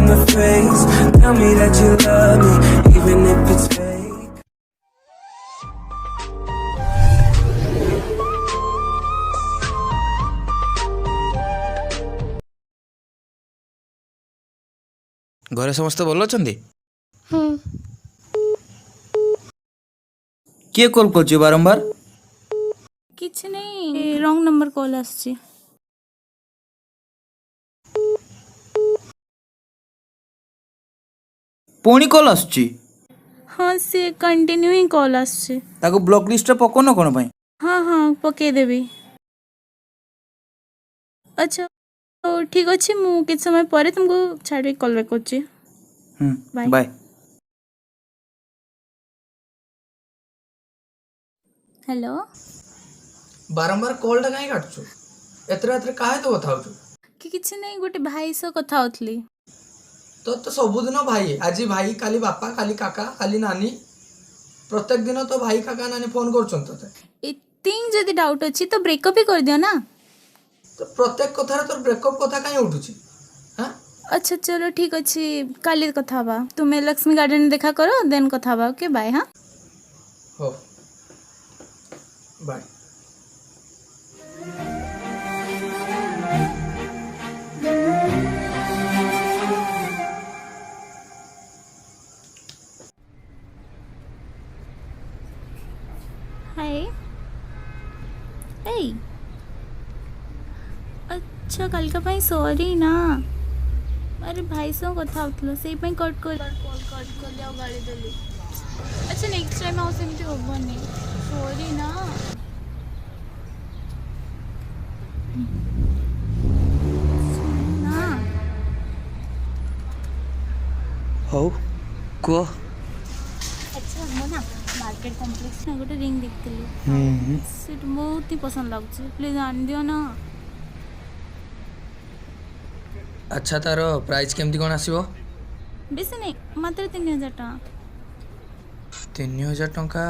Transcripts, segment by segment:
the face. Tell me that you love me, even if it's fake. ଘରେ ସମସ୍ତେ ଭଲ ଅଛନ୍ତି? କିଏ କଲ୍ କରୁଛି ବାରମ୍ବାର? କିଛି ନାହିଁ, ରଙ୍ଗ ନମ୍ବର କଲ୍ ଆସିଛି। ପୁଣି କଲ୍ ଆସୁଛି? ହଁ, ସେ କଣ୍ଟିନ୍ୟୁ ହିଁ କଲ୍ ଆସୁଛି। ତାକୁ ବ୍ଲକ୍ ଲିଷ୍ଟରେ ପକଉନ କ'ଣ ପାଇଁ? ହଁ ପକେଇଦେବି। ଆଚ୍ଛା, ହଉ ଠିକ୍ ଅଛି, ମୁଁ କିଛି ସମୟ ପରେ ତୁମକୁ ଛାଡ଼ିକି କଲ୍ ବ୍ୟାକ୍ କରୁଛି। ବାଏ। ହ୍ୟାଲୋ। ବାରମ୍ବାର କଲ୍ଟା କାହିଁ କାଟୁଛୁ? ଏତେ ରାତିରେ କାହା ସହିତ କଥା ହଉଛୁ? କିଛି ନାହିଁ, ଗୋଟେ ଭାଇ ସହ କଥା ହଉଥିଲି। ତୋର ତ ସବୁଦିନ ଭାଇ, ଆଜି ଭାଇ, କାଲି ବାପା, କାଲି କାକା, କାଲି ନାନୀ। ପ୍ରତ୍ୟେକ ଦିନ ତ ଭାଇ, କାକା, ନାନୀ ଫୋନ୍ କରୁଛନ୍ତି ତୋତେ। ଏତେ ହିଁ ଯଦି ଡାଉଟ୍ ଅଛି ତ ବ୍ରେକଅପ୍ ହିଁ କରିଦିଅ ନା। ତ ପ୍ରତ୍ୟେକ କଥାରେ ତୋର ବ୍ରେକଅପ୍ କଥା କାହିଁ ଉଠୁଛି? ଆଚ୍ଛା ଚलो ଠିକ୍ ଅଛି, କାଲି କଥା ହବା। ତୁମେ ଲକ୍ଷ୍ମୀ ଗାର୍ଡେନ ଦେଖା କର, ଦେନ୍ କଥା ହବା। Okay, bye. ହଁ, ହଉ, ବାଏ। ହାଏ। ଏଇ ଆଚ୍ଛା, କାଲିକା ପାଇଁ ସରି ନା। ଆରେ ଭାଇ ସହ କଥା ହଉଥିଲ, ସେଇପାଇଁ କଲ୍ କଲି ଆଉ ଗାଳି ଦେଲି। ଆଚ୍ଛା, ନେକ୍ସଟ ଟାଇମ୍ ଆଉ ସେମିତି ହବନି। ସରି ନା। ହଉ କୁହ। ଆଚ୍ଛା, ମୁଁ ନା ମାର୍କେଟ କମ୍ପ୍ଲେକ୍ସ ନା ଗୋଟେ ରିଙ୍ଗ ଦେଖିଥିଲି। ସେଟା ବହୁତ ହି ପସନ୍ଦ ଲାଗୁଛି, ପ୍ଲିଜ୍ ଆଣିଦିଅ ନା। ଆଚ୍ଛା, ତାର ପ୍ରାଇସ୍ କେମିତି କ'ଣ ଆସିବ? ବେଶୀ ନାହିଁ, ମାତ୍ର 3000 ଟଙ୍କା। 3000 ଟଙ୍କା?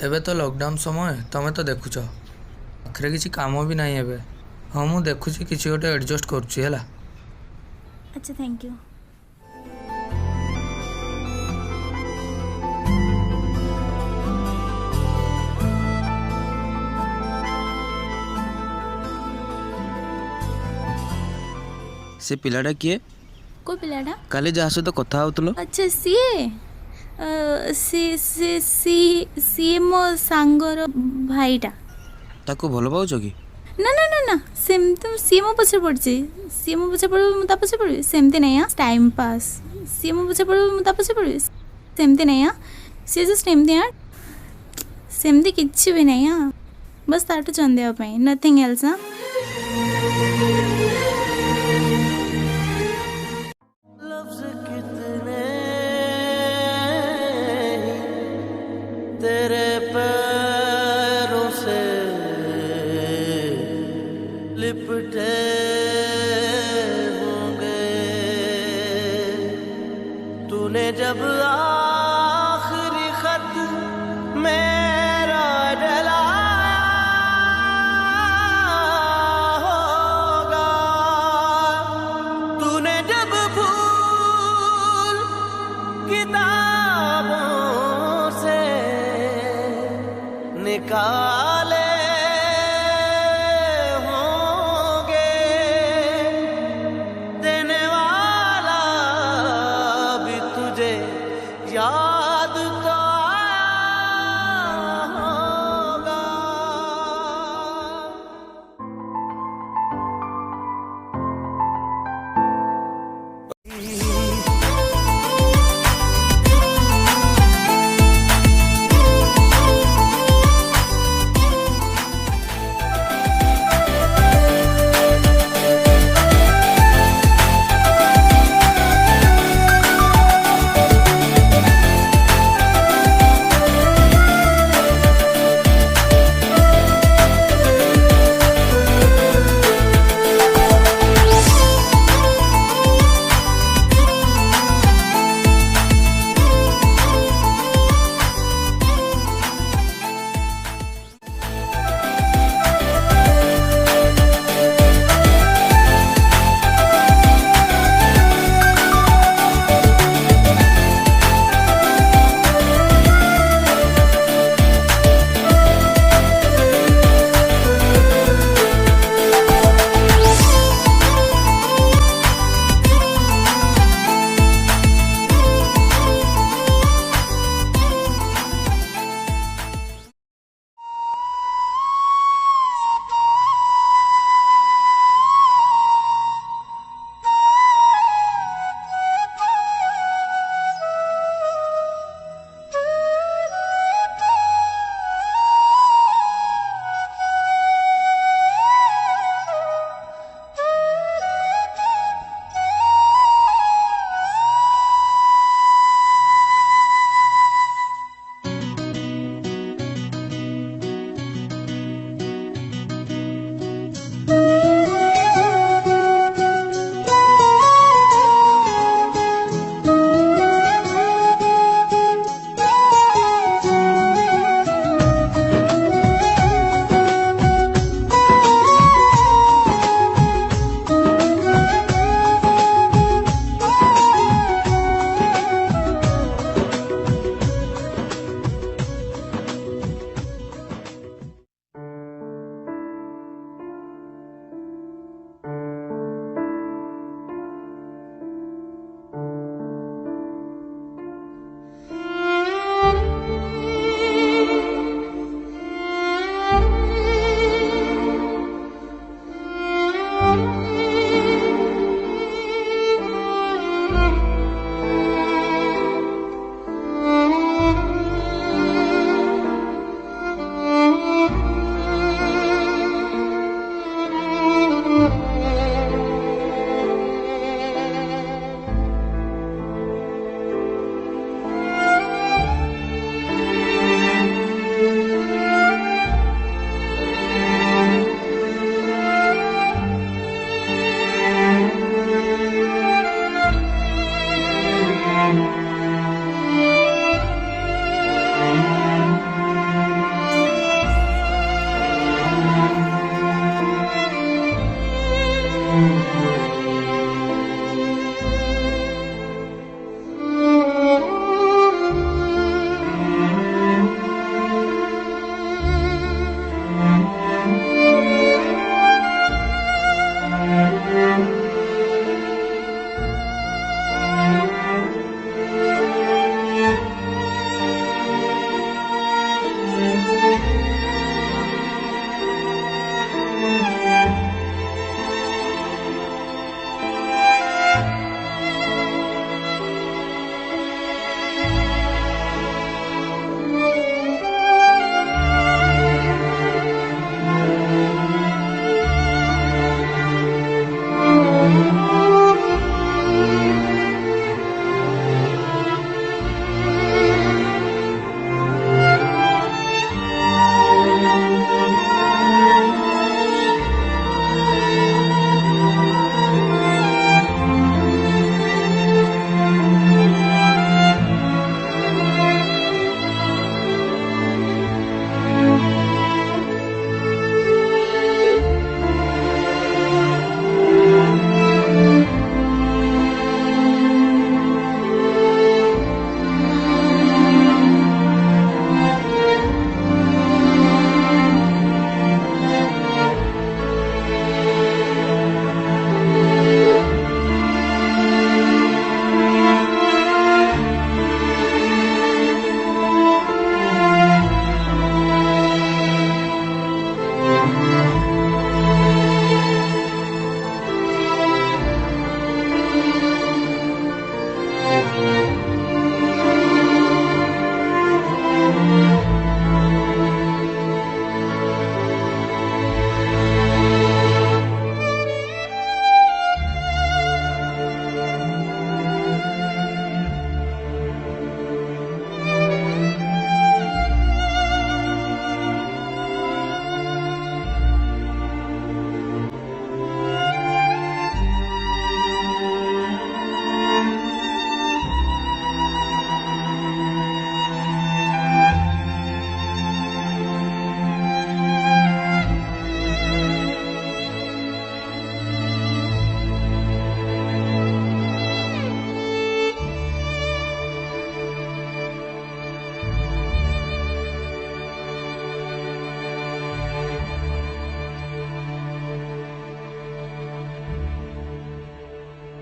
ଏବେ ତ ଲକଡାଉନ୍ ସମୟ, ତମେ ତ ଦେଖୁଛ ପାଖରେ କିଛି କାମ ବି ନାହିଁ ଏବେ। ହଁ, ମୁଁ ଦେଖୁଛି, କିଛି ଗୋଟେ ଆଡ଼ଜଷ୍ଟ କରୁଛି ହେଲା। ଆଚ୍ଛା, ଥ୍ୟାଙ୍କ ୟୁ। ସେ ପିଲାଟା କିଏ? କୋଉ ପିଲାଟା? କାଲି ଯାହା ସହିତ କଥା ହଉଥିଲ? ଆଚ୍ଛା, ସିଏ ମୋ ସାଙ୍ଗର ଭାଇଟା। ତାକୁ ଭଲ ପାଉଛ କି? ନା, ସେମିତି ସିଏ ମୋ ପଛରେ ପଡ଼ିଛି। ସିଏ ମୋ ପଛରେ ପଡ଼ିବ, ମୁଁ ତା ପଛରେ ପଡ଼ିବି, ସେମିତି ନାହିଁ। Time pass. ସିଏ ମୋ ପଛରେ ପଡ଼ିବ, ମୁଁ ତା ପଛରେ ପଡ଼ିବି, ସେମିତି ନାହିଁ। ସିଏ ଜଷ୍ଟ ଏମିତି ସେମିତି କିଛି ବି ନାହିଁ। ବସ୍ ତାଠୁ ଚନ୍ଦେଇବା ପାଇଁ, ନଥିଙ୍ଗ ଏଲ୍ସ। लफ्ज़ कितने तेरे पैरों से लिपटे होंगे, तूने जब आखिरी खत मेरा डलाया होगा,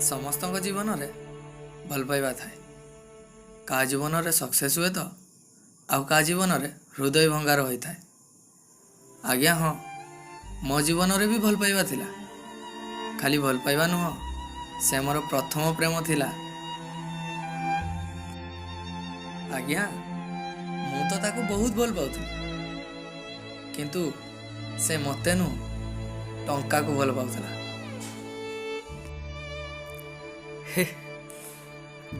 समस्त जीवन रे भल पाइबा थाए का जीवन रे सक्सेस हुए तो आउ का जीवन रे हृदय भंगार होता है। आज्ञा हाँ मो जीवन रे भी भल पाइबा थिला खाली भल पाइबा नुह से मोर प्रथम प्रेम थिला। आज्ञा मु तो ताको बहुत भल पाउथि किंतु से मते नु टंका को भल पाउथला।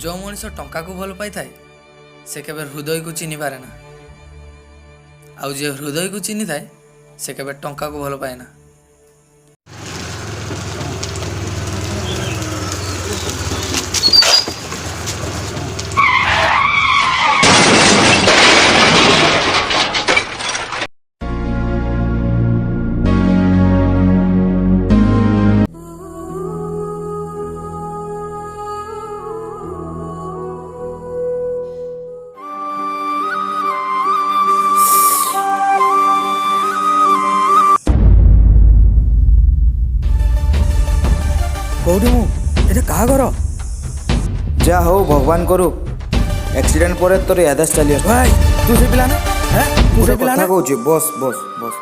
जो मनीष टंका को भल पाई थाए से केबे हृदय को चिन्ह पारे ना आउ जे हृदय को चिन्ह थाए से केबे टंका को भल पाए ना। कौटी मु एटा कहा घर जा हो भगवान करू एक्सीडेंट पर तोर यादाश चली भाई तू से पिला ना हैं तू से पिला कथा ना कहूँ बस बस बस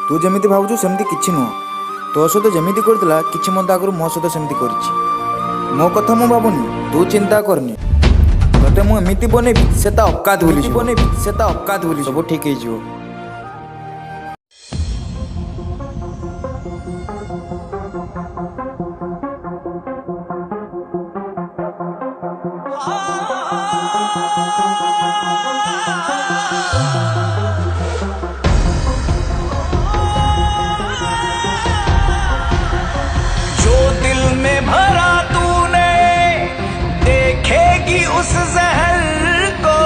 तू जमी भावुँ सेमती किसी नुह तो सहित जमी करला कि मत आगु मो सहित सेमती कर मो कथा मु भावुनी तू चिंता करनी तोते मु एमती बनैबी से औकात भूली बनैबी से औकात भूली सब ठीक हो। जो दिल में भरा तूने देखेगी उस जहर को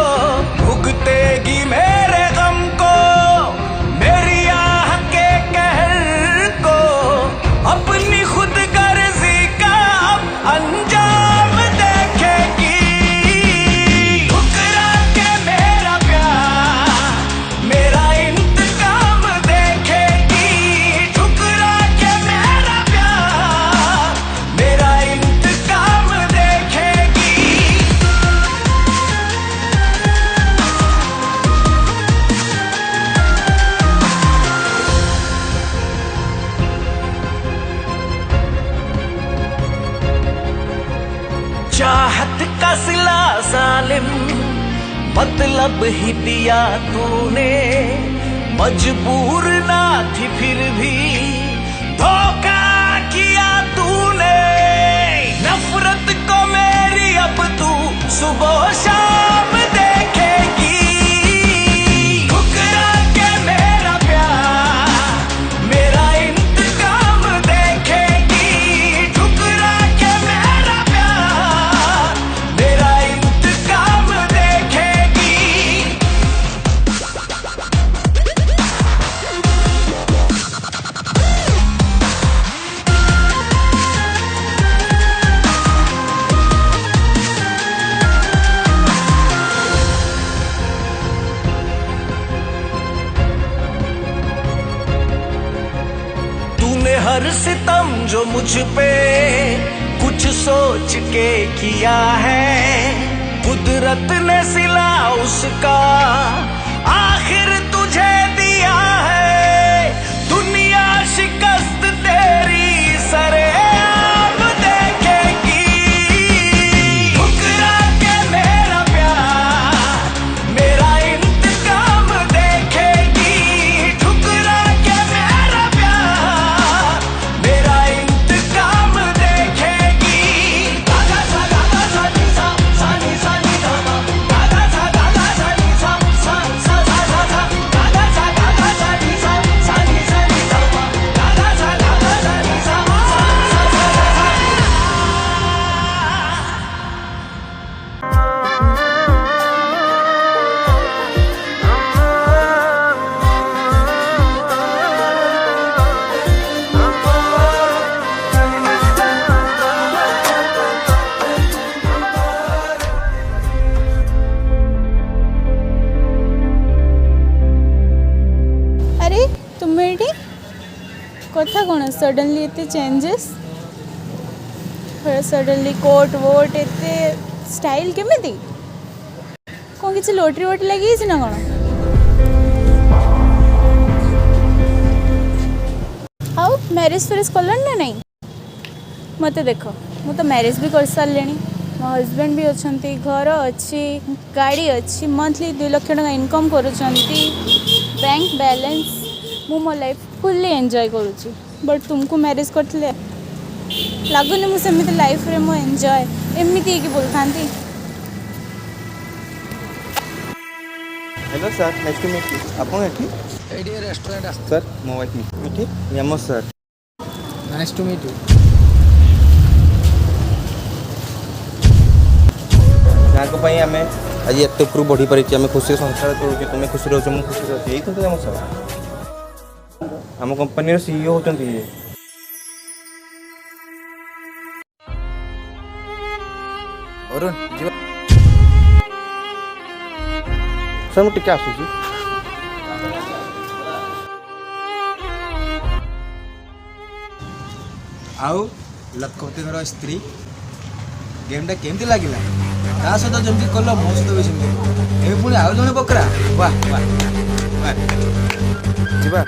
भुगतेगी मेरे गम को मेरी आह के कहर को अपनी खुद गर्जी का अब अंजाम देखेगी। ठुकरा के मेरा प्यार मेरा इंतकाम देखेगी। ठुकरा के मेरा प्यार मेरा इंतकाम देखेगी। चाहत का सिला जालिम मतलब ही दिया तूने मजबूर ना थी फिर भी धोखा किया तूने। नफरत को मेरी अब तू सुबह शाम देखेगी। ठुकरा के मेरा प्यार मेरा इंतकाम देखेगी। ठुकरा के मेरा प्यार मेरा इंतकाम देखेगी। तूने हर सितम जो मुझ पे कुछ सोच के किया है कुदरत ने सिला उसका आखिर तुझे दिया है। दुनिया शिकस्त तेरी सरेआम देखेगी। ठुकरा के मेरा प्यार मेरा इंतकाम देखेगी। ठुकरा के मेरा प्यार मेरा इंतकाम देखेगी। दादा सा दादा सा नी सा सा नी सा नी धा मा। दादा सा नी सा सा सा सा सा सा। दादा सा नी सा नी सा नी धा मा। दादा सा नी सा सा सा सा सा। अरे तुम एठी कथा कौन सडनली एते चेंजेस सडनली कोट वोट एते स्टाइल केमिति कौन किसी लोटरी वोट लगी ना कौन आउ मैरिज फेरेज कलन ना नहीं मत देख मु तो मैरिज भी कर सारे मो हजबैंड भी अच्छा घर अच्छी गाड़ी अच्छी मंथली 2 लाख टका इनकम करुँच बैंक बैलेंस मु मो लाइफ फुल्ली एंजॉय करुँची बट तुमको मैरिज करते लगुनि मुझे लाइफ रे मो एंजॉय एमती बोल था hello sir nice to meet you आपन एठी एडी रेस्टोरेंट सर मो वाइफ मीठी यमो sir nice to meet you ଯାହାଙ୍କ ପାଇଁ ଆମେ ଆଜି ଏତେ ଉପରକୁ ବଢ଼ି ପାରିଛୁ ଆମେ ଖୁସିରେ ସଂସାର ଚଳୁଛୁ ତୁମେ ଖୁସିରେ ଅଛ ମୁଁ ଖୁସିରେ ଅଛି ଏଇ ତ ଆମ ସାର୍ ଆମ କମ୍ପାନୀର ସିଇଓ ହେଉଛନ୍ତି ଇଏ ଅରୁଣ ଯିବା ସାର୍ ମୁଁ ଟିକେ ଆସୁଛି ଆଉ ଲକ୍ଷପତିଙ୍କର ସ୍ତ୍ରୀ ଗେମ୍ଟା କେମିତି ଲାଗିଲା ତା ସହିତ ଯେମିତି କଲ ମୋ ସହିତ ବି ସେମିତି ଏବେ ପୁଣି ଆଉ ଜଣେ ବକରା ବାଃ ବାଃ ବାଃ ଯିବା